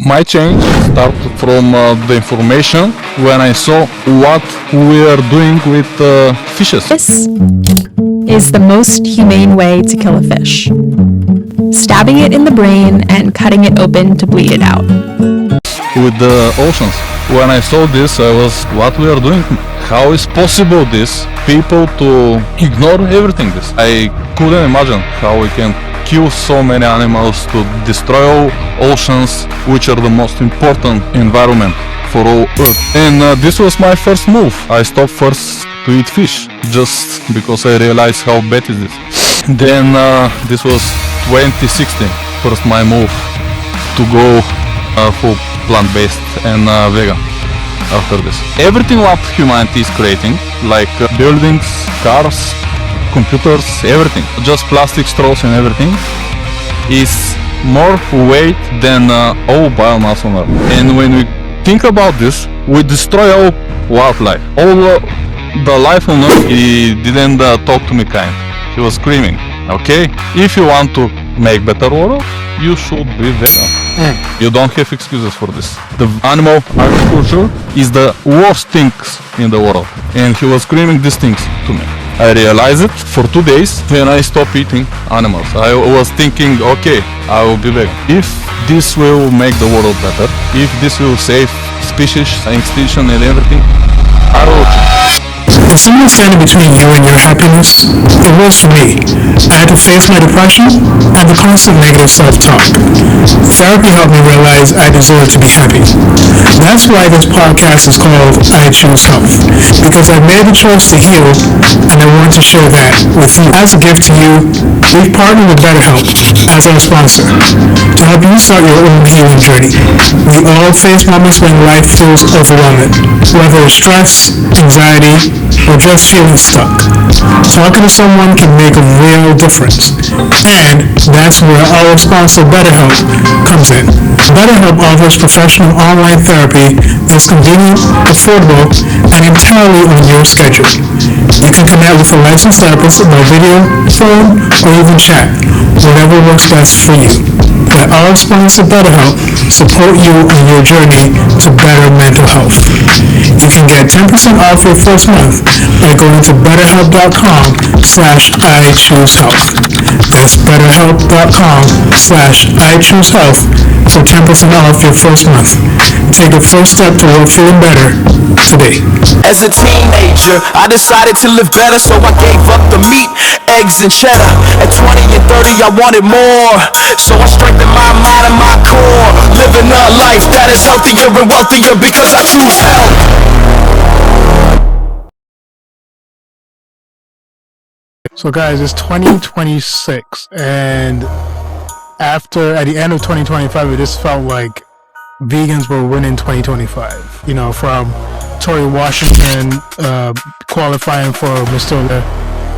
My change started from the information when I saw what we are doing with fishes. This is the most humane way to kill a fish. Stabbing it in the brain and cutting it open to bleed it out. With the oceans. When I saw this, I was, what we are doing? How is possible this? People to ignore everything this. I couldn't imagine how we can kill so many animals to destroy all oceans, which are the most important environment for all Earth. And this was my first move. I stopped first to eat fish, just because I realized how bad is this. Then this was 2016, first my move to go full plant-based and vegan after this. Everything what humanity is creating, like buildings, cars, computers, everything, just plastic straws and everything, is more weight than all biomass on Earth. And when we think about this, we destroy all wildlife. All the life on Earth, he didn't talk to me kind. He was screaming, okay, if you want to make better world, you should be vegan. You don't have excuses for this. The animal agriculture is the worst things in the world. And he was screaming these things to me. I realized it for 2 days when I stopped eating animals. I was thinking, okay, I will be vegan. If this will make the world better, if this will save species, extinction and everything, I will change. If someone standing between you and your happiness, it was for me. I had to face my depression and the constant negative self-talk. Therapy helped me realize I deserve to be happy. That's why this podcast is called I Choose Health, because I made the choice to heal and I want to share that with you. As a gift to you, we've partnered with BetterHelp as our sponsor to help you start your own healing journey. We all face moments when life feels overwhelming, whether it's stress, anxiety, or just feeling stuck. Talking to someone can make a real difference. And that's where our sponsor BetterHelp comes in. BetterHelp offers professional online therapy that's convenient, affordable, and entirely on your schedule. You can connect with a licensed therapist by video, phone, or even chat, whatever works best for you. Let our sponsor BetterHelp support you on your journey to better mental health. You can get 10% off your first month by going to betterhelp.com/iChooseHealth. That's betterhelp.com/iChooseHealth for 10% off your first month. Take the first step toward feeling better today. As a teenager, I decided to live better, so I gave up the meat, eggs, and cheddar. At 20 and 30, I wanted more, so I strengthened my mind and my core. Living a life that is healthier and wealthier because I choose health. So guys, it's 2026, and at the end of 2025, it just felt like vegans were winning 2025. You know, from Tory Washington qualifying for Mr.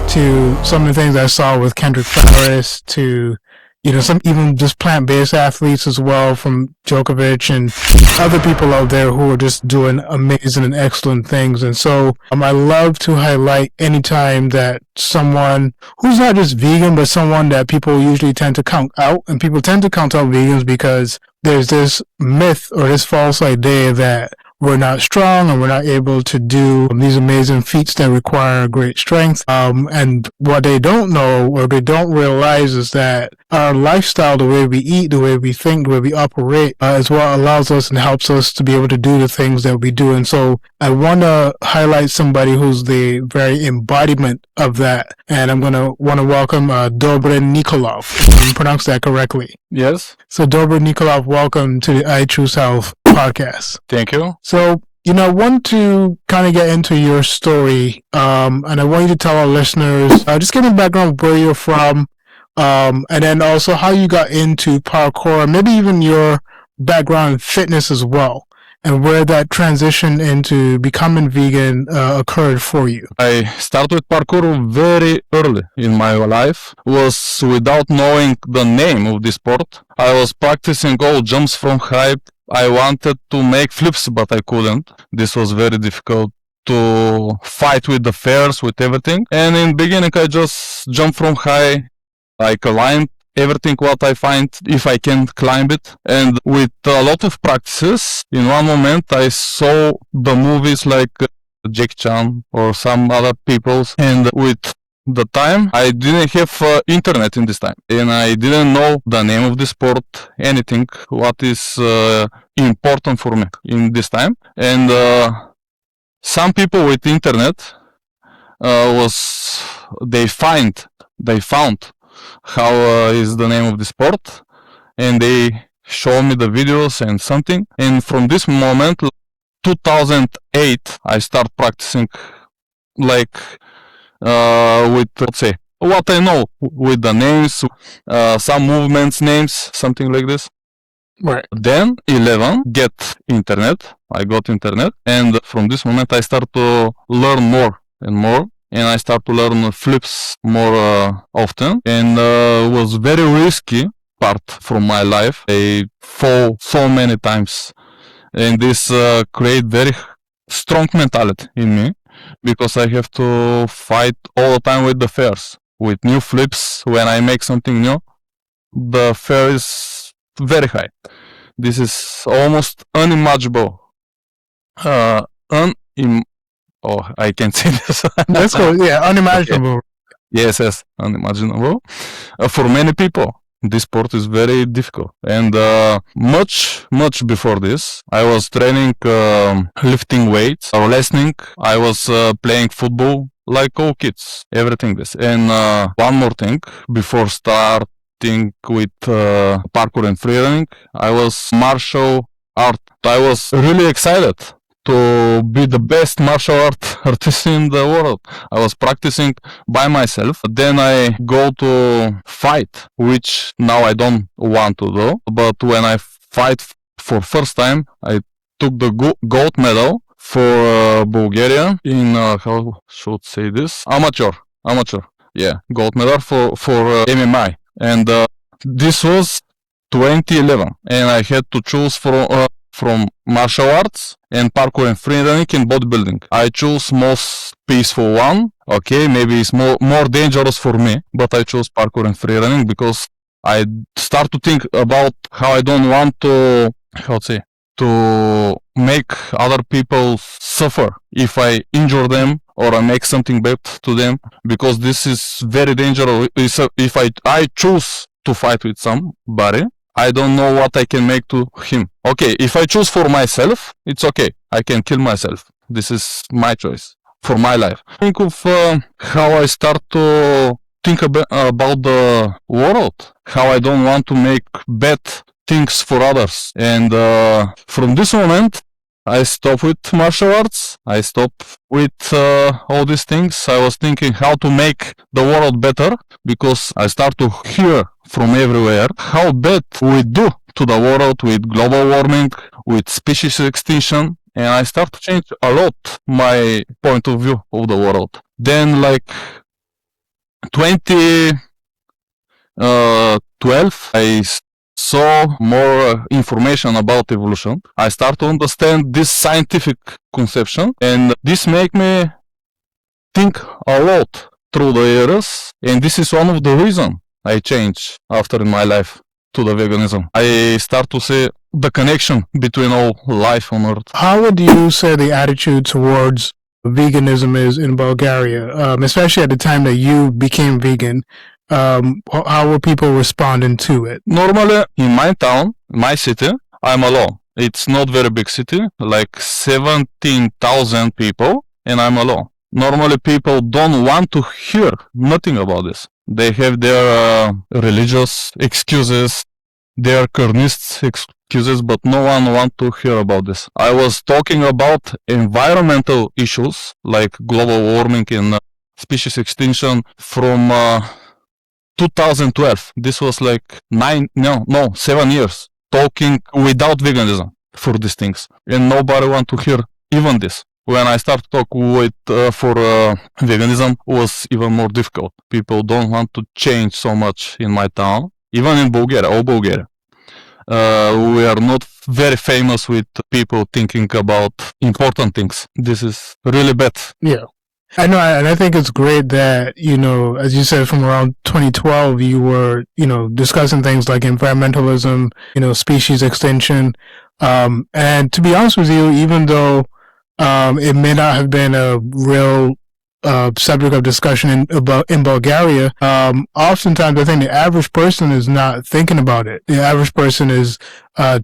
to some of the things I saw with Kendrick Farris to, you know, some even just plant-based athletes as well, from Djokovic and other people out there who are just doing amazing and excellent things. And so I love to highlight anytime that someone who's not just vegan, but someone that people usually tend to count out, and people tend to count out vegans because there's this myth or this false idea that we're not strong and we're not able to do these amazing feats that require great strength. And what they don't know or they don't realize is that our lifestyle, the way we eat, the way we think, the way we operate, is what allows us and helps us to be able to do the things that we do. And so I want to highlight somebody who's the very embodiment of that. And I'm going to want to welcome Dobrin Nikolov, if I pronounce that correctly. Yes. So Dobrin Nikolov, welcome to the I Choose Health podcast. Thank you. So, you know, I want to kind of get into your story, and I want you to tell our listeners, just give me a background of where you're from, and then also how you got into parkour, maybe even your background in fitness as well, and where that transition into becoming vegan occurred for you. I started parkour very early in my life, was without knowing the name of this sport. I was practicing all jumps from height. I wanted to make flips, but I couldn't. This was very difficult to fight with the fairs, with everything. And in the beginning, I just jumped from high, like a line, everything what I find if I can climb it. And with a lot of practices, in one moment I saw the movies like Jackie Chan or some other people's, and with the time I didn't have internet in this time, and I didn't know the name of the sport, anything what is important for me in this time. And some people with internet they found how is the name of the sport, and they show me the videos and something. And from this moment, 2008, I start practicing like with, let's say, what I know with the names, some movements names, something like this. Right. Then 11 get internet. I got internet, and from this moment I start to learn more and more, and I start to learn flips more often, and was very risky part from my life. I fall so many times, and this create very strong mentality in me, because I have to fight all the time with the fears, with new flips. When I make something new, the fear is very high. This is almost unimaginable. I can't say this. That's cool. Yeah, unimaginable. Okay. Yes, unimaginable. For many people, this sport is very difficult. And much before this, I was training lifting weights or wrestling. I was playing football like all kids, everything this. And one more thing, before starting with parkour and freerunning, I was martial art. I was really excited to be the best martial artist in the world. I was practicing by myself. Then I go to fight, which now I don't want to do. But when I fight for first time, I took the gold medal for Bulgaria in, how should say this? Amateur. Yeah, gold medal for MMA. And this was 2011. And I had to choose from martial arts and parkour and freerunning and bodybuilding. I choose most peaceful one. Okay, maybe it's more dangerous for me, but I chose parkour and freerunning because I start to think about how I don't want to, to make other people suffer if I injure them or I make something bad to them, because this is very dangerous. If I choose to fight with somebody, I don't know what I can make to him. Okay, if I choose for myself, it's okay. I can kill myself. This is my choice for my life. Think of how I start to think about the world, how I don't want to make bad things for others. And from this moment, I stop with martial arts. I stop with all these things. I was thinking how to make the world better, because I start to hear from everywhere how bad we do to the world with global warming, with species extinction, and I start to change a lot my point of view of the world. Then like 2012, I saw more information about evolution. I start to understand this scientific conception, and this make me think a lot through the years, and this is one of the reasons I change after in my life to the veganism. I start to see the connection between all life on earth. How would you say the attitude towards veganism is in Bulgaria, especially at the time that you became vegan? How were people responding to it? Normally, in my town, my city, I'm alone. It's not very big city, like 17,000 people, and I'm alone. Normally, people don't want to hear nothing about this. They have their religious excuses, their carnist excuses, but no one wants to hear about this. I was talking about environmental issues like global warming and species extinction from 2012. This was like 7 years talking without veganism for these things, and nobody want to hear even this. When I start to talk with for veganism, was even more difficult. People don't want to change so much in my town, even in Bulgaria, all Bulgaria. We are not very famous with people thinking about important things. This is really bad. Yeah. I know, and I think it's great that, as you said, from around 2012, you were, discussing things like environmentalism, species extinction. And to be honest with you, even though it may not have been a real subject of discussion in Bulgaria, oftentimes I think the average person is not thinking about it. The average person is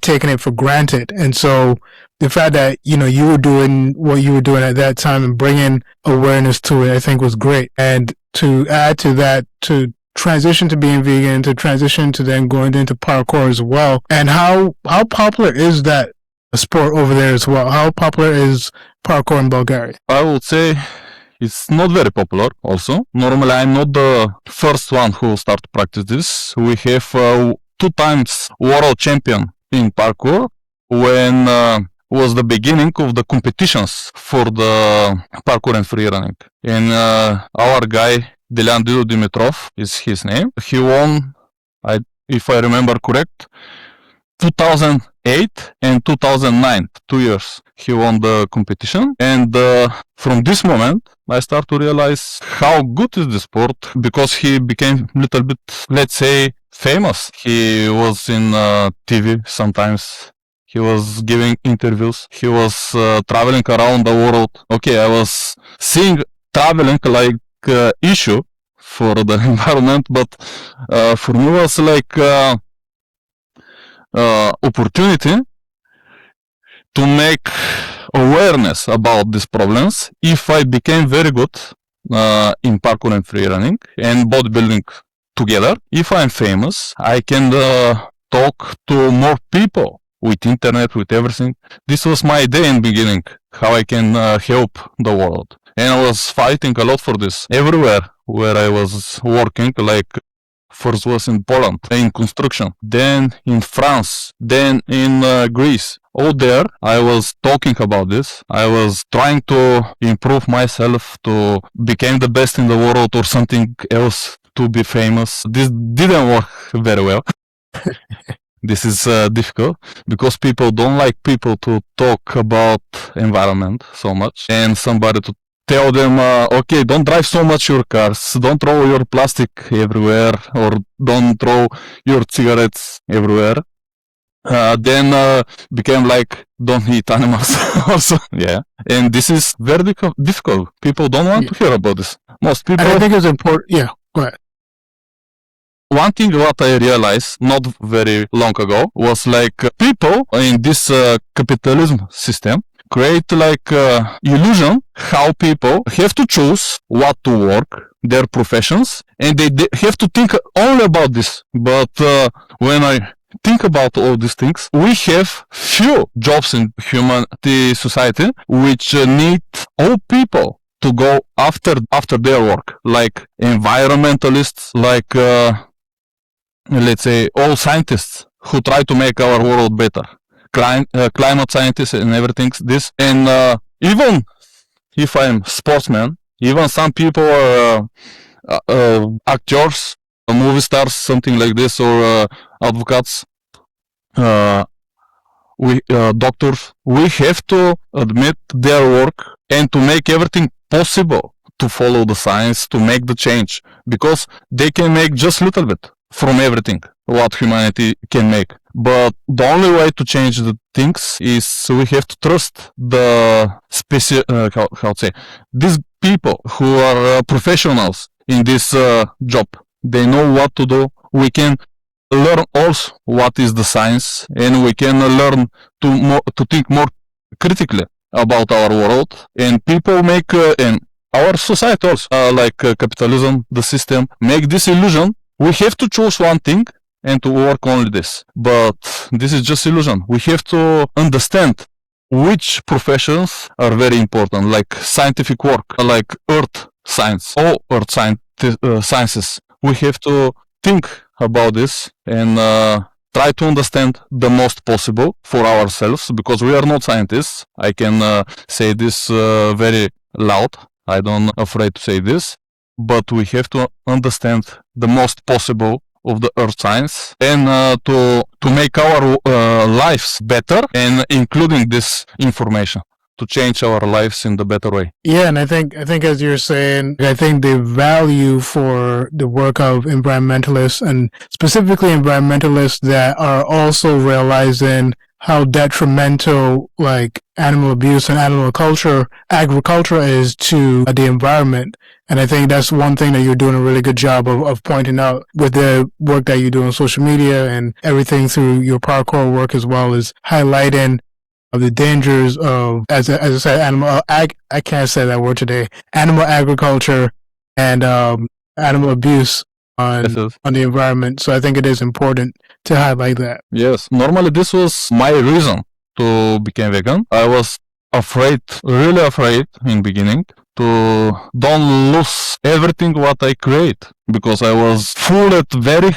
taking it for granted. And so the fact that, you were doing what you were doing at that time and bringing awareness to it, I think was great. And to add to that, to transition to being vegan, to transition to then going into parkour as well. And how popular is that sport over there as well? How popular is parkour in Bulgaria? I would say it's not very popular also. Normally, I'm not the first one who start to practice this. We have 2 times world champion in parkour when was the beginning of the competitions for the parkour and free running. And our guy, Dimitrov is his name. He won, if I remember correct, 2008 and 2009, 2 years, he won the competition. And from this moment, I start to realize how good is the sport, because he became a little bit, let's say, famous. He was in TV sometimes. He was giving interviews. He was traveling around the world. Okay, I was seeing traveling like issue for the environment, but for me it was like opportunity to make awareness about these problems. If I became very good in parkour and free running and bodybuilding together, if I'm famous, I can talk to more people with internet, with everything. This was my idea in beginning, how I can help the world. And I was fighting a lot for this everywhere where I was working, like first was in Poland, in construction, then in France, then in Greece. All there, I was talking about this. I was trying to improve myself to become the best in the world or something else, to be famous. This didn't work very well. This is difficult because people don't like people to talk about environment so much, and somebody to tell them, okay, don't drive so much your cars, don't throw your plastic everywhere, or don't throw your cigarettes everywhere. Then became like, don't eat animals also. Yeah. And this is very difficult. People don't want to hear about this. Most people... I think it's important. Yeah, go ahead. One thing what I realized not very long ago was like people in this capitalism system create like illusion how people have to choose what to work, their professions, and they have to think only about this. But when I think about all these things, we have few jobs in humanity society which need all people to go after their work, like environmentalists, like let's say all scientists who try to make our world better, climate scientists and everything this. And even if I'm sportsman, even some people are actors, movie stars, something like this, or advocates, doctors, we have to admit their work and to make everything possible to follow the science, to make the change, because they can make just a little bit from everything what humanity can make. But the only way to change the things is we have to trust the these people who are professionals in this job. They know what to do. We can learn also what is the science, and we can learn to think more critically about our world. And people make and our society also, like capitalism, the system, make this illusion. We have to choose one thing and to work only this. But this is just illusion. We have to understand which professions are very important, like scientific work, like earth science, all earth sciences. We have to think about this and try to understand the most possible for ourselves, because we are not scientists. I can say this very loud. I don't afraid to say this. But we have to understand the most possible of the earth science, and to make our lives better, and including this information. to change our lives in the better way. Yeah, and I think as you're saying, I think the value for the work of environmentalists, and specifically environmentalists that are also realizing how detrimental like animal abuse and agriculture is to the environment. And I think that's one thing that you're doing a really good job of pointing out with the work that you do on social media and everything through your parkour work, as well as highlighting of the dangers of, as I said, I can't say that word today, animal agriculture and animal abuse on the environment. So I think it is important to highlight that. Yes, normally this was my reason to become vegan. I was afraid, really afraid in beginning to don't lose everything what I create, because I was full at very,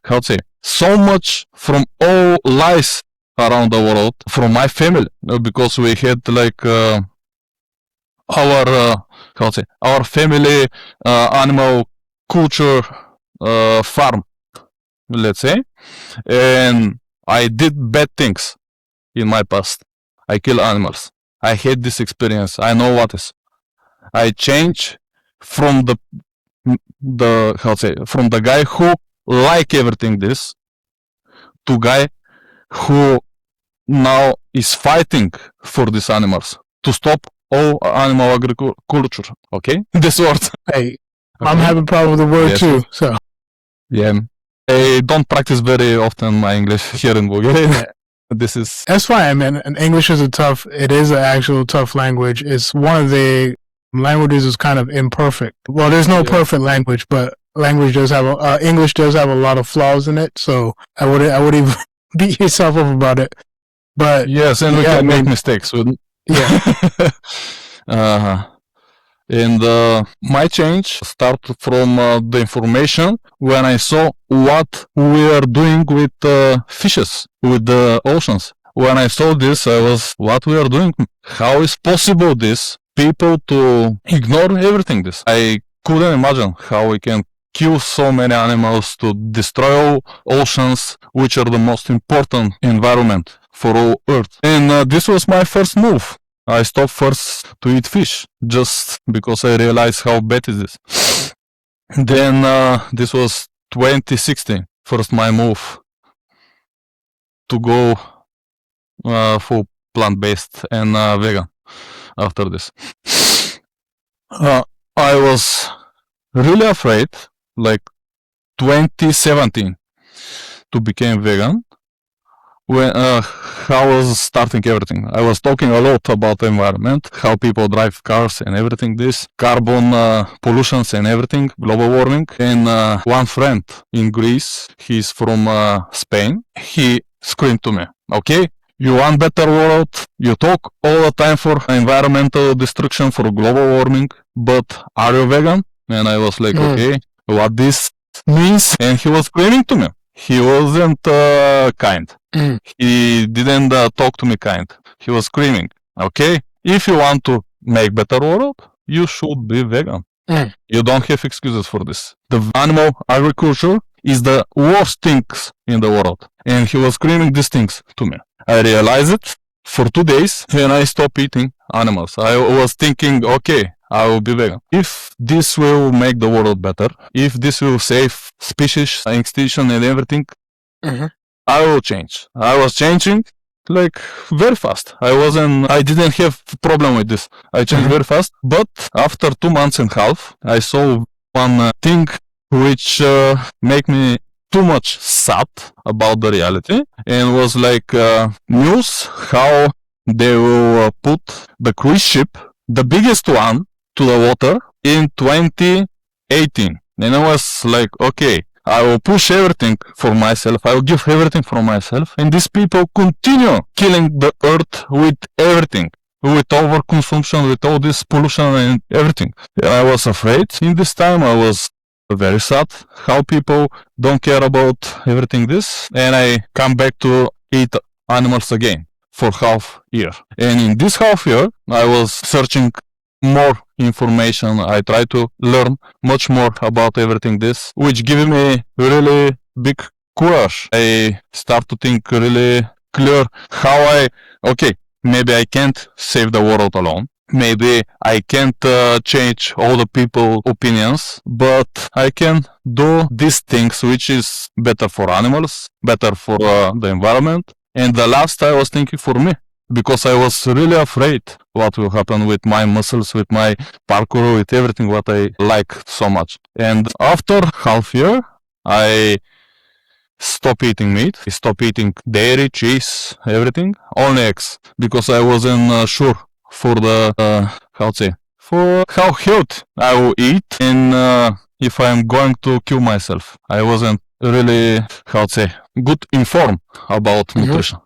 how to say, so much from all lies around the world from my family, because we had like our family animal culture farm, let's say, and I did bad things in my past. I kill animals. I hate this experience. I know what is. I change from the from the guy who like everything this to guy who now is fighting for these animals to stop all animal agriculture. Okay, this word. Hey, okay. I'm having a problem with the word too. So yeah, I don't practice very often my English here in Bulgaria. That's fine, man. And English is it is an actual tough language. It's one of the languages is kind of imperfect. Well, there's no perfect language, but language does have English does have a lot of flaws in it. So I wouldn't even beat yourself up about it. But yes, and we can make mistakes. Yeah. And my change started from the information when I saw what we are doing with fishes, with the oceans. When I saw this, I was, what we are doing? How is possible this? People to ignore everything this. I couldn't imagine how we can kill so many animals to destroy all oceans, which are the most important environment for all Earth. And this was my first move. I stopped first to eat fish, just because I realized how bad is this. Then this was 2016, first my move to go full plant-based and vegan after this. I was really afraid, like 2017, to become vegan. When I was starting everything, I was talking a lot about the environment, how people drive cars and everything, this carbon pollutions and everything, global warming. And one friend in Greece, he's from Spain, he screamed to me, okay, you want better world, you talk all the time for environmental destruction, for global warming, but are you vegan? And I was like, okay, what this means? And he was screaming to me. He wasn't kind. He didn't talk to me kind. He was screaming, okay, if you want to make better world, you should be vegan. You don't have excuses for this. The animal agriculture is the worst things in the world. And he was screaming these things to me. I realized it for 2 days and I stopped eating animals. I was thinking, okay, I will be vegan. If this will make the world better, if this will save species, extinction and everything, I will change. I was changing like very fast. I didn't have problem with this. I changed very fast. But after 2 months and a half, I saw one thing which make me too much sad about the reality, and was like news how they will put the cruise ship, the biggest one, to the water in 2018. And I was like, okay, I will push everything for myself. I will give everything for myself. And these people continue killing the earth with everything, with overconsumption, with all this pollution and everything. And I was afraid. In this time, I was very sad how people don't care about everything this. And I come back to eat animals again for half year. And in this half year, I was searching more information. I try to learn much more about everything this, which gave me really big courage. I start to think really clear how maybe I can't save the world alone. Maybe I can't change all the people's opinions, but I can do these things which is better for animals, better for the environment. And the last I was thinking for me, because I was really afraid what will happen with my muscles, with my parkour, with everything what I like so much. And after half year, I stop eating meat, stop eating dairy, cheese, everything, only eggs, because I wasn't sure for the for how healthy I will eat and if I'm going to kill myself. I wasn't really good informed about nutrition.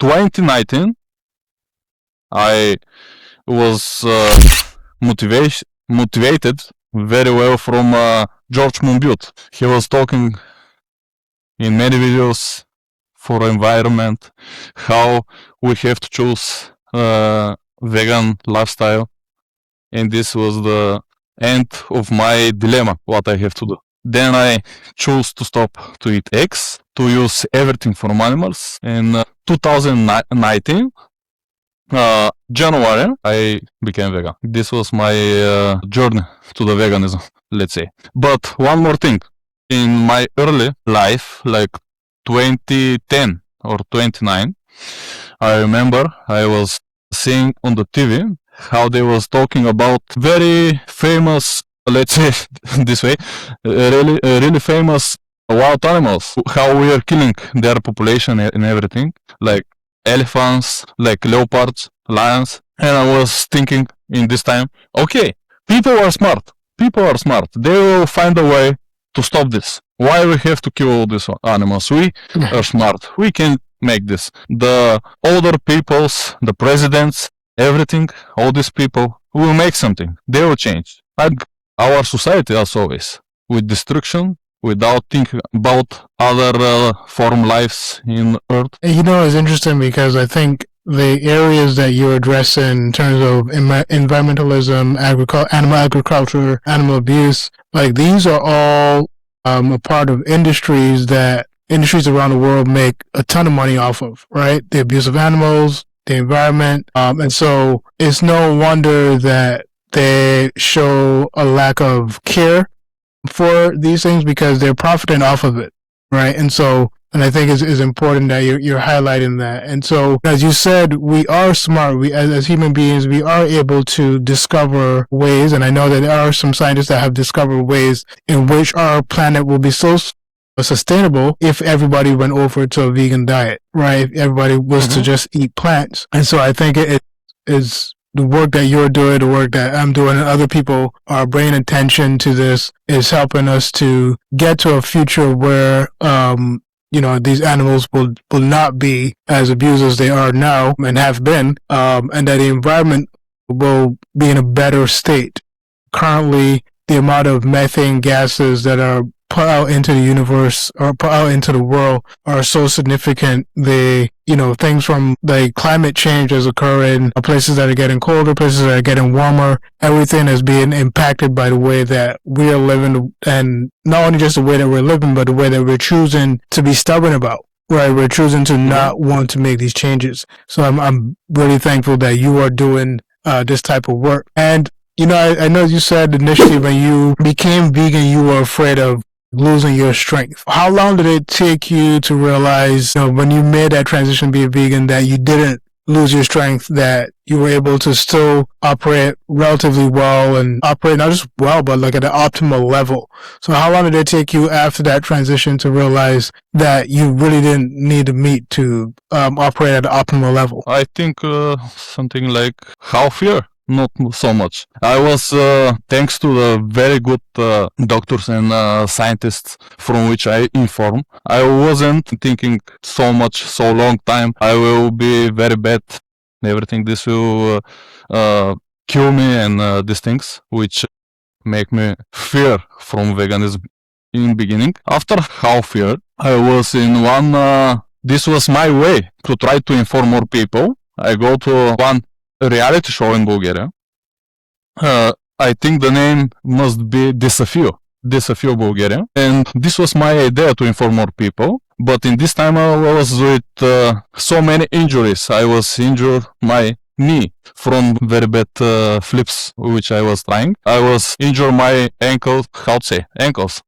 2019, I was motivated very well from George Monbiot. He was talking in many videos for environment, how we have to choose vegan lifestyle, and this was the end of my dilemma, what I have to do. Then I chose to stop to eat eggs, to use everything from animals. In 2019, January, I became vegan. This was my journey to the veganism, let's say. But one more thing, in my early life, like 2010 or 29, I remember I was seeing on the TV how they was talking about very famous, let's say this way, really famous wild animals, how we are killing their population and everything, like elephants, like leopards, lions. And I was thinking in this time, okay, people are smart. They will find a way to stop this. Why we have to kill all these animals? We are smart. We can make this. The older peoples, the presidents, everything, all these people will make something. They will change. Like our society as always, with destruction, without thinking about other form lives in Earth. It's interesting because I think the areas that you address in terms of environmentalism, animal agriculture, animal abuse, like these are all a part of industries that industries around the world make a ton of money off of, right? The abuse of animals, the environment. And so it's no wonder that they show a lack of care for these things because they're profiting off of it, right? And I think it's important that you're highlighting that. And so, as you said, we are smart. We, as human beings, we are able to discover ways, and I know that there are some scientists that have discovered ways in which our planet will be so sustainable if everybody went over to a vegan diet, right? If everybody was to just eat plants. And so I think it is the work that you're doing, the work that I'm doing, and other people are bringing attention to this is helping us to get to a future where, these animals will not be as abused as they are now and have been, and that the environment will be in a better state. Currently, the amount of methane gases that are put out into the universe or put out into the world are so significant. Things from the climate change is occurring, places that are getting colder, places that are getting warmer, everything is being impacted by the way that we are living, and not only just the way that we're living, but the way that we're choosing to be stubborn about, right? We're choosing to not want to make these changes. So I'm really thankful that you are doing this type of work. And I know you said initially when you became vegan, you were afraid of losing your strength. How long did it take you to realize, when you made that transition to be a vegan, that you didn't lose your strength, that you were able to still operate relatively well and operate not just well, but like at an optimal level? So how long did it take you after that transition to realize that you really didn't need the meat to operate at an optimal level? I think something like half year. Not so much. I was, thanks to the very good doctors and scientists from which I inform, I wasn't thinking so long time, I will be very bad, everything, this will kill me and these things, which make me fear from veganism in beginning. After half year, I was in one, this was my way to try to inform more people. I go to one reality show in Bulgaria. I think the name must be Discouragement Bulgaria. And this was my idea to inform more people. But in this time I was with so many injuries. I was injured my knee from very bad flips which I was trying. I was injured my ankle, how to say, ankles.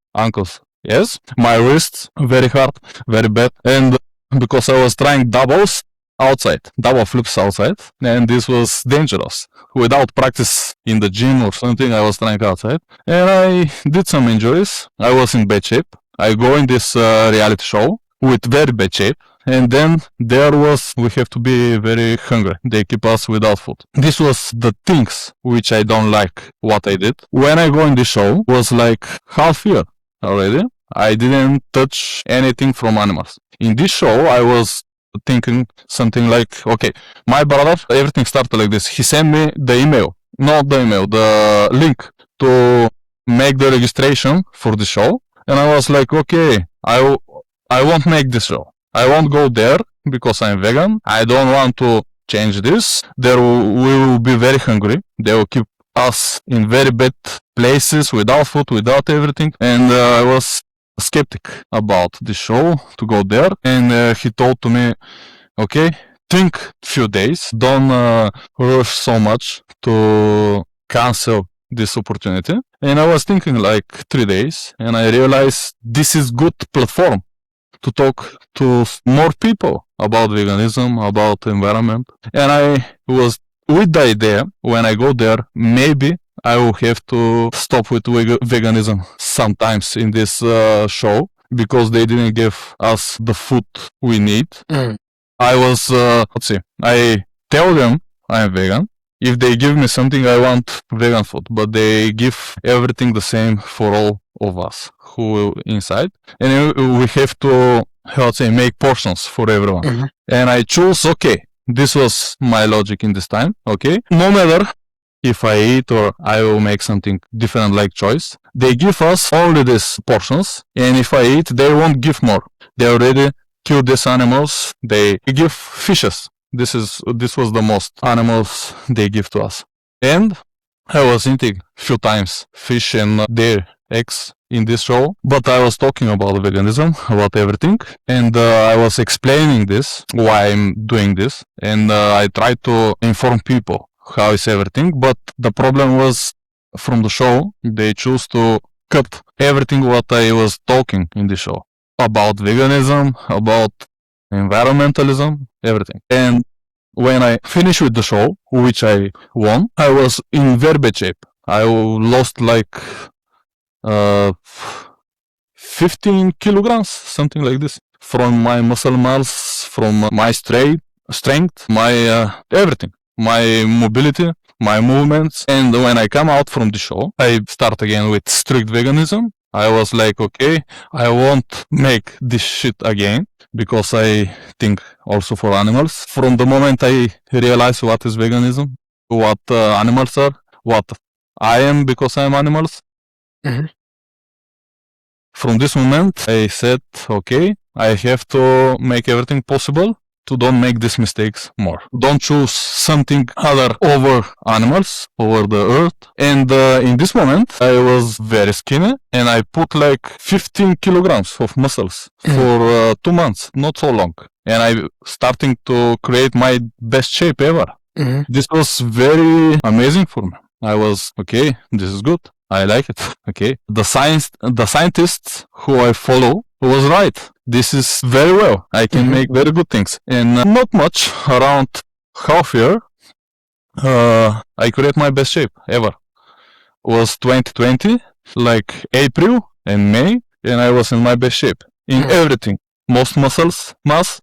Yes, my wrists very hard, very bad, and because I was trying double flips outside, and this was dangerous. Without practice in the gym or something, I was trying outside, and I did some injuries. I was in bad shape. I go in this reality show with very bad shape, and then we have to be very hungry. They keep us without food. This was the things which I don't like what I did. When I go in the show, was like half year already. I didn't touch anything from animals. In this show, I was thinking something like, okay, my brother, everything started like this. He sent me the link to make the registration for the show. And I was like, okay, I won't make this show. I won't go there because I'm vegan. I don't want to change this. We will be very hungry. They will keep us in very bad places without food, without everything. And I was skeptic about the show to go there, and he told to me, okay, think few days, don't rush so much to cancel this opportunity. And I was thinking like 3 days, and I realized this is good platform to talk to more people about veganism, about environment. And I was with the idea, when I go there, maybe I will have to stop with veganism sometimes in this show because they didn't give us the food we need. I was, I tell them I'm vegan. If they give me something, I want vegan food, but they give everything the same for all of us who inside. And we have to, make portions for everyone. Mm-hmm. And I choose, okay, this was my logic in this time, okay? No matter if I eat or I will make something different like choice, they give us only these portions, and if I eat, they won't give more. They already killed these animals. They give fishes. This was the most animals they give to us. And I was eating few times fish and their eggs in this show, but I was talking about veganism, about everything, and I was explaining this, why I'm doing this, and I tried to inform people how is everything, but the problem was from the show, they choose to cut everything what I was talking in the show about veganism, about environmentalism, everything. And when I finished with the show, which I won, I was in very bad shape. I lost like 15 kilograms, something like this, from my muscle mass, from my strength, my everything, my mobility, my movements. And when I come out from the show, I start again with strict veganism. I was like, okay, I won't make this shit again because I think also for animals. From the moment I realized what is veganism, what animals are, what I am because I am animals. Mm-hmm. From this moment, I said, okay, I have to make everything possible to don't make these mistakes more. Don't choose something other over animals, over the earth. And in this moment, I was very skinny and I put like 15 kilograms of muscles for 2 months, not so long. And I starting to create my best shape ever. Mm-hmm. This was very amazing for me. I was, okay, this is good. I like it. Okay. The scientists who I follow was right. This is very well. I can make very good things. And not much, around half year, I create my best shape ever. Was 2020, like April and May, and I was in my best shape in everything. Most muscles, mass,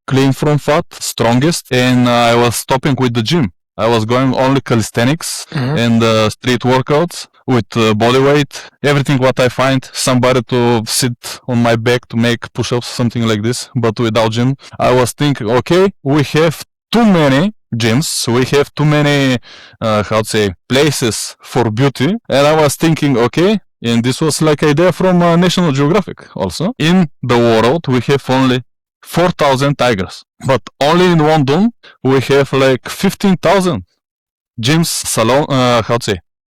clean from fat, strongest, and I was stopping with the gym. I was going only calisthenics and street workouts with body weight, everything what I find, somebody to sit on my back to make push-ups, something like this, but without gym. I was thinking, okay, we have too many gyms, we have too many, places for beauty, and I was thinking, okay, and this was like idea from National Geographic also. In the world, we have only 4,000 tigers, but only in London we have like 15,000 gyms, salon,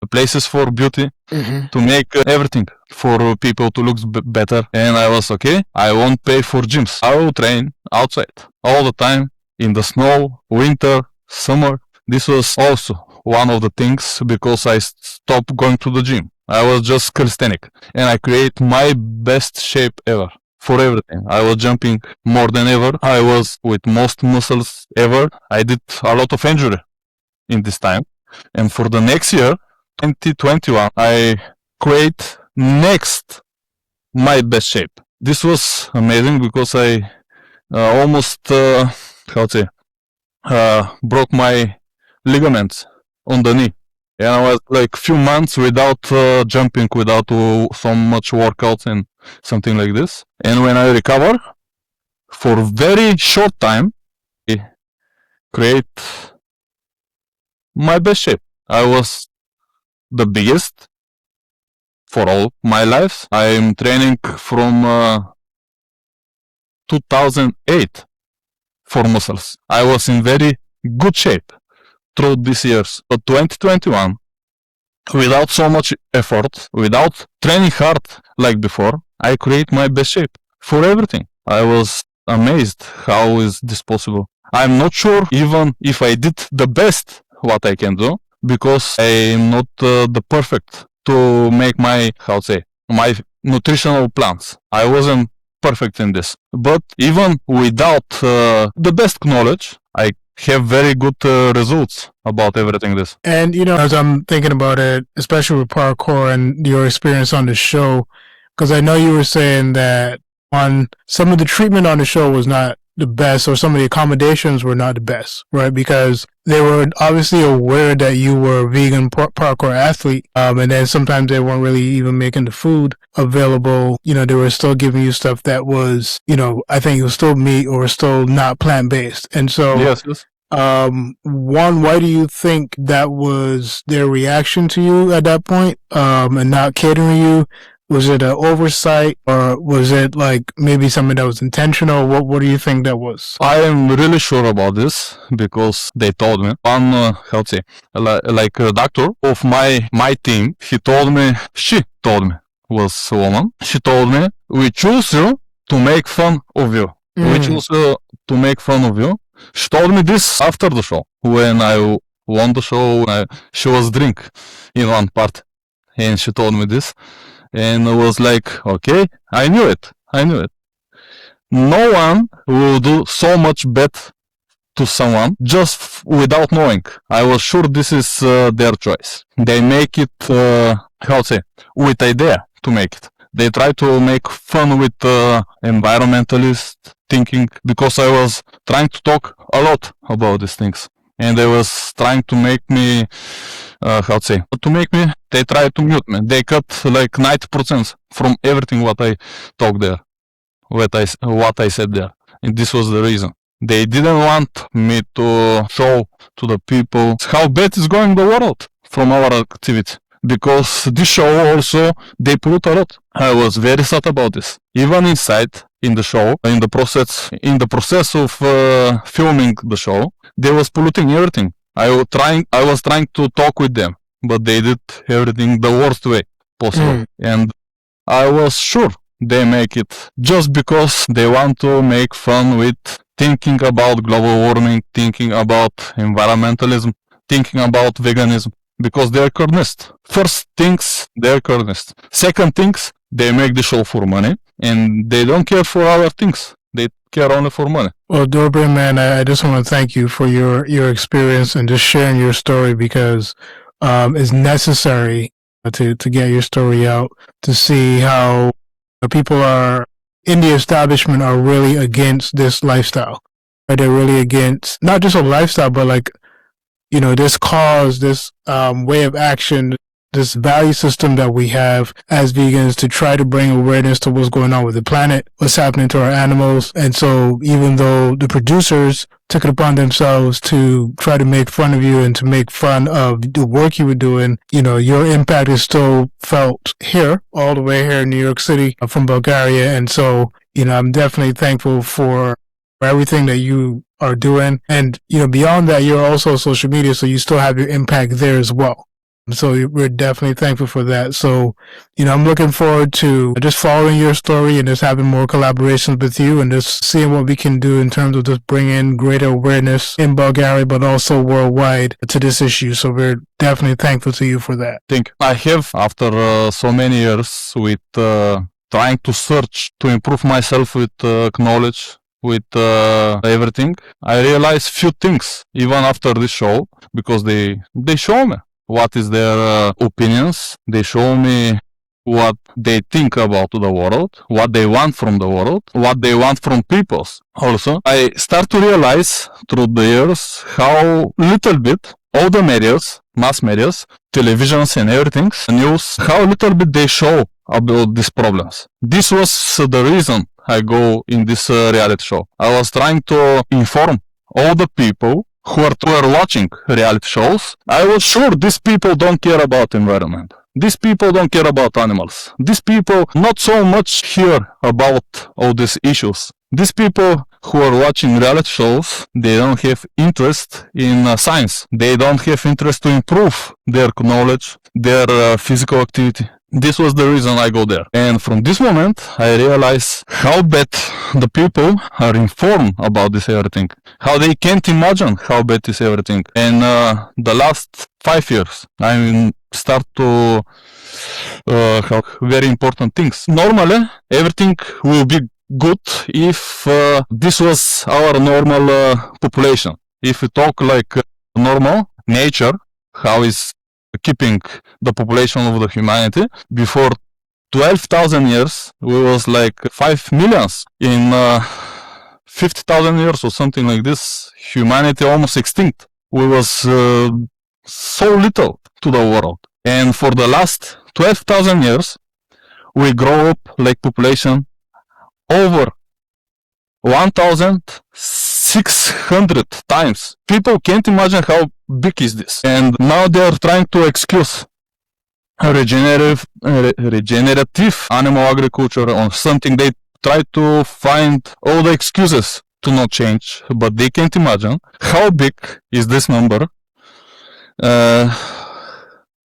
places for beauty, to make everything for people to look better. And I was okay, I won't pay for gyms. I will train outside all the time, in the snow, winter, summer. This was also one of the things, because I stopped going to the gym. I was just calisthenic, and I create my best shape ever for everything. I was jumping more than ever. I was with most muscles ever. I did a lot of injury in this time. And for the next year, 2021, I create next my best shape. This was amazing, because I almost broke my ligaments on the knee. And I was like few months without jumping, without so much workouts and something like this. And when I recover, for very short time, I create my best shape. I was the biggest for all my life. I am training from 2008 for muscles. I was in very good shape through these years. But 2021, without so much effort, without training hard like before, I create my best shape for everything. I was amazed how is this possible. I'm not sure even if I did the best what I can do, because I'm not the perfect to make my my nutritional plans. I wasn't perfect in this. But even without the best knowledge, I have very good results about everything this. And, as I'm thinking about it, especially with parkour and your experience on the show, because I know you were saying that on some of the treatment on the show was not the best, or some of the accommodations were not the best, right? Because they were obviously aware that you were a vegan parkour athlete, and then sometimes they weren't really even making the food available. They were still giving you stuff that was, I think it was still meat or still not plant-based. And so, yes. One, why do you think that was their reaction to you at that point, and not catering you? Was it an oversight, or was it like maybe something that was intentional? What do you think that was? I am really sure about this, because they told me, one, like a doctor of my team, she told me, was a woman, she told me, we choose you to make fun of you. We choose you to make fun of you. She told me this after the show, when I won the show. She was drink in one part, and she told me this. And I was like, okay, I knew it. No one will do so much bad to someone just without knowing. I was sure this is their choice. They make it, with idea to make it. They try to make fun with environmentalist thinking, because I was trying to talk a lot about these things. And they was trying to make me, they tried to mute me. They cut like 90% from everything what I talked there, what I said there. And this was the reason. They didn't want me to show to the people how bad is going the world from our activity. Because this show also, they pollute a lot. I was very sad about this. Even inside, in the show, in the process of filming the show, they was polluting everything. I was trying to talk with them, but they did everything the worst way possible. And I was sure they make it just because they want to make fun with thinking about global warming, thinking about environmentalism, thinking about veganism, because they're carnists. First things, they're carnists. Second things, they make the show for money, and they don't care for other things. They care only for money. Well, Dobrin, man, I just want to thank you for your experience and just sharing your story, because it's necessary to get your story out, to see how people in the establishment are really against this lifestyle. Right? They're really against not just a lifestyle, but like, this cause, this way of action, this value system that we have as vegans, to try to bring awareness to what's going on with the planet, what's happening to our animals. And so even though the producers took it upon themselves to try to make fun of you and to make fun of the work you were doing, your impact is still felt here, all the way here in New York City from Bulgaria. And so, I'm definitely thankful for everything that you are doing. And, beyond that, you're also social media, so you still have your impact there as well. So we're definitely thankful for that. So, I'm looking forward to just following your story and just having more collaborations with you and just seeing what we can do in terms of just bringing greater awareness in Bulgaria, but also worldwide to this issue. So we're definitely thankful to you for that. Think I have, after so many years with trying to search to improve myself with knowledge, with everything, I realized few things even after this show, because they show me what is their opinions. They show me what they think about the world, what they want from the world, what they want from peoples. Also, I start to realize through the years how little bit all the medias, mass medias, televisions and everything, news, how little bit they show about these problems. This was the reason I go in this reality show. I was trying to inform all the people who are watching reality shows. I was sure these people don't care about environment. These people don't care about animals. These people not so much hear about all these issues. These people who are watching reality shows, they don't have interest in science. They don't have interest to improve their knowledge, their physical activity. This was the reason I go there. And from this moment, I realize how bad the people are informed about this everything. How they can't imagine how bad is everything. And the last 5 years, I start to have very important things. Normally, everything will be good if this was our normal population. If we talk like normal nature, how is keeping the population of the humanity, before 12,000 years we was like 5 millions. In 50,000 years or something like this, humanity almost extinct. We was so little to the world, and for the last 12,000 years we grow up like population over 1,600 times. People can't imagine how big is this. And now they are trying to excuse regenerative animal agriculture or something. They try to find all the excuses to not change, but they can't imagine how big is this number.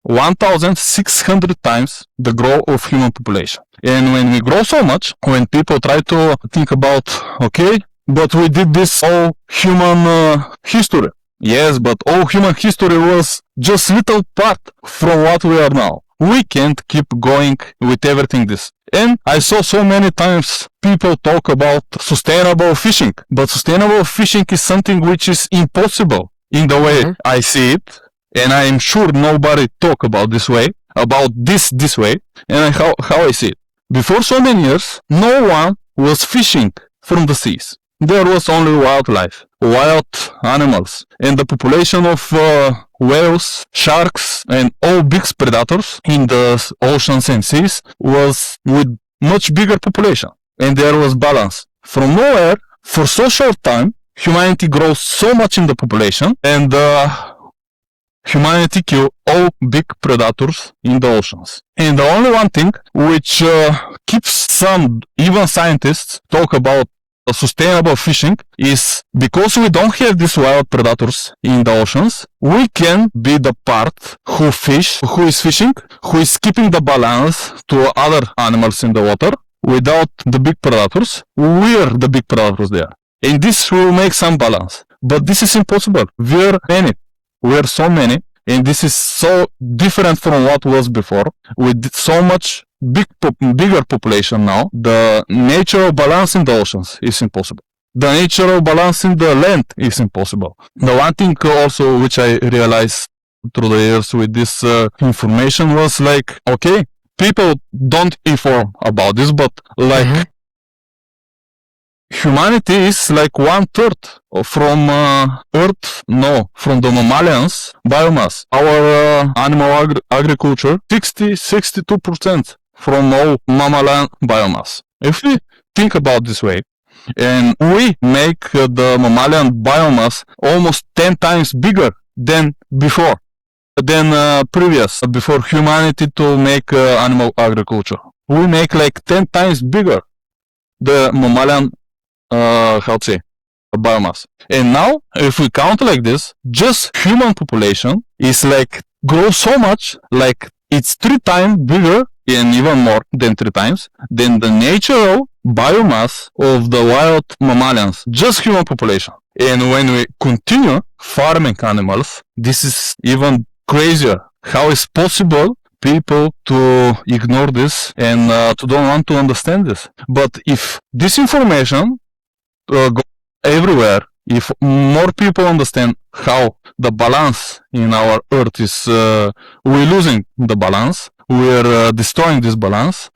1,600 times the growth of human population. And when we grow so much, when people try to think about, okay, but we did this all human history. Yes, but all human history was just little part from what we are now. We can't keep going with everything this. And I saw so many times people talk about sustainable fishing, but sustainable fishing is something which is impossible in the way I see it. And I am sure nobody talk about this way, about this way, and how I see it. Before so many years, no one was fishing from the seas. There was only wildlife, wild animals, and the population of whales, sharks, and all big predators in the oceans and seas was with much bigger population, and there was balance. From nowhere, for so short time, humanity grows so much in the population, and humanity kill all big predators in the oceans. And the only one thing which keeps some, even scientists, talk about sustainable fishing is because we don't have these wild predators in the oceans, we can be the part who is fishing, who is keeping the balance to other animals in the water. Without the big predators, we're the big predators there. And this will make some balance. But this is impossible. We're so many, and this is so different from what was before. With so much bigger population now, the natural balance in the oceans is impossible. The natural balance in the land is impossible. The one thing also which I realized through the years with this information was like, okay, people don't inform about this, but like humanity is like 1/3 from Earth, from the mammalians biomass. Our animal agriculture, 62% from all mammalian biomass. If we think about this way, and we make the mammalian biomass almost 10 times bigger than before, before humanity to make animal agriculture. We make like 10 times bigger the mammalian biomass. And now, if we count like this, just human population is like grows so much, like it's 3 times bigger and even more than 3 times than the natural biomass of the wild mammalians, just human population. And when we continue farming animals, this is even crazier. How is possible people to ignore this and to don't want to understand this? But if this information goes everywhere, if more people understand how the balance in our earth is, we're losing the balance, we're destroying this balance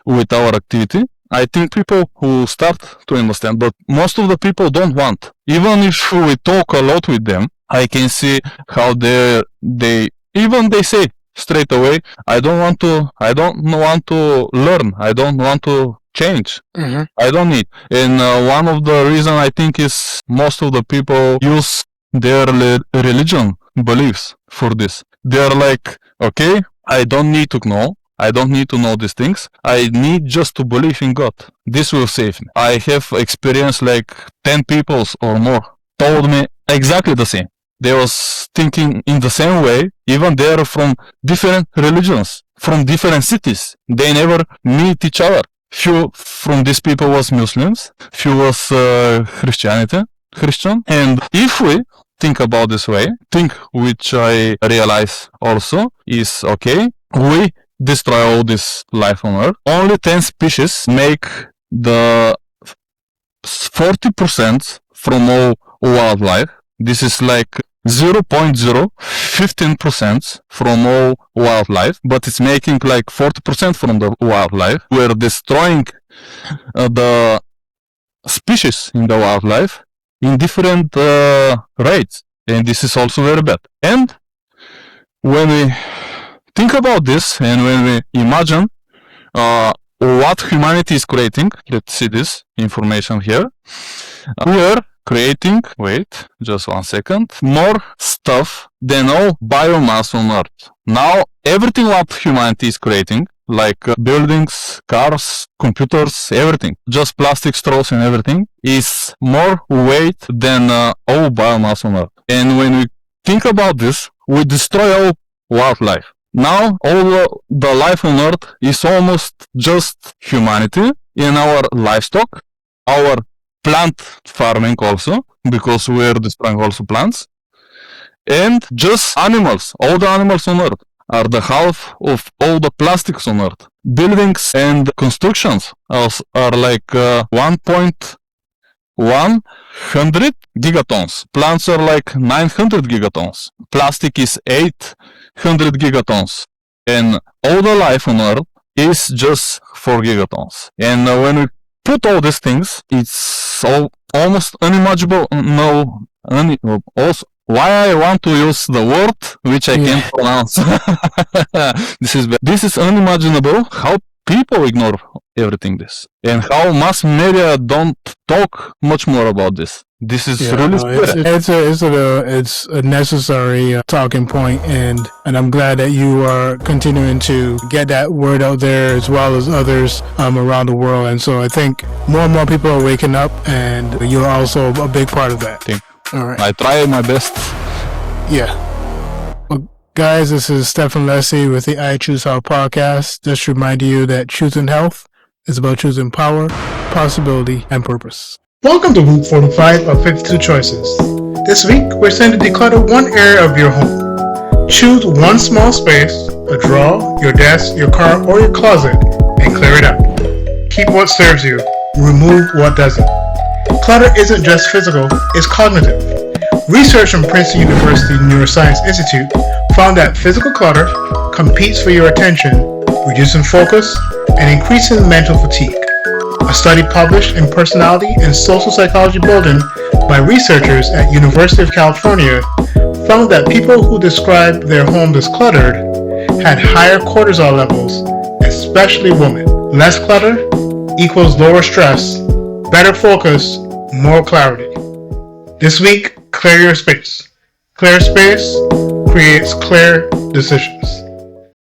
with our activity, I think people will start to understand, but most of the people don't want. Even if we talk a lot with them, I can see how they say straight away, I don't want to learn, I don't want to change. Mm-hmm. I don't need. And one of the reasons I think is most of the people use their religion beliefs for this. They're like, okay, I don't need to know. I don't need to know these things. I need just to believe in God. This will save me. I have experienced like 10 people or more told me exactly the same. They was thinking in the same way. Even they are from different religions, from different cities. They never meet each other. Few from these people was Muslims, few was Christian. And if we think about this way, which I realize also is, okay, we destroy all this life on Earth. Only 10 species make the 40% from all wildlife. This is like 0.015% from all wildlife, but it's making like 40% from the wildlife. We're destroying the species in the wildlife in different rates, and this is also very bad. And when we think about this and when we imagine what humanity is creating, let's see this information here. We are creating, wait, just 1 second, more stuff than all biomass on Earth. Now, everything what humanity is creating, like buildings, cars, computers, everything, just plastic straws and everything, is more weight than all biomass on Earth. And when we think about this, we destroy all wildlife. Now, all the life on Earth is almost just humanity in our livestock, our plant farming also, because we're destroying also plants, and just animals. All the animals on Earth are the half of all the plastics on Earth. Buildings and constructions are like 1.100 gigatons. Plants are like 900 gigatons. Plastic is 800 gigatons. And all the life on Earth is just 4 gigatons. And when we put all these things, it's almost unimaginable. Also, why I want to use the word which I can't pronounce. This is unimaginable how people ignore everything this, and how mass media don't talk much more about this. This is really scary. It's a necessary talking point, and I'm glad that you are continuing to get that word out there as well as others around the world. And so I think more and more people are waking up, and you're also a big part of that. All right. I try my best. Yeah. Well, guys, this is Stefan Leslie with the I Choose Health podcast. Just remind you that choosing health is about choosing power, possibility, and purpose. Welcome to week 45 of 52 choices. This week, we're saying to declutter one area of your home. Choose one small space, a drawer, your desk, your car, or your closet, and clear it out. Keep what serves you, remove what doesn't. Clutter isn't just physical, it's cognitive. Research from Princeton University Neuroscience Institute found that physical clutter competes for your attention, reducing focus and increasing mental fatigue. A study published in Personality and Social Psychology Bulletin by researchers at University of California found that people who described their homes as cluttered had higher cortisol levels, especially women. Less clutter equals lower stress, better focus, more clarity. This week, clear your space. Clear space creates clear decisions.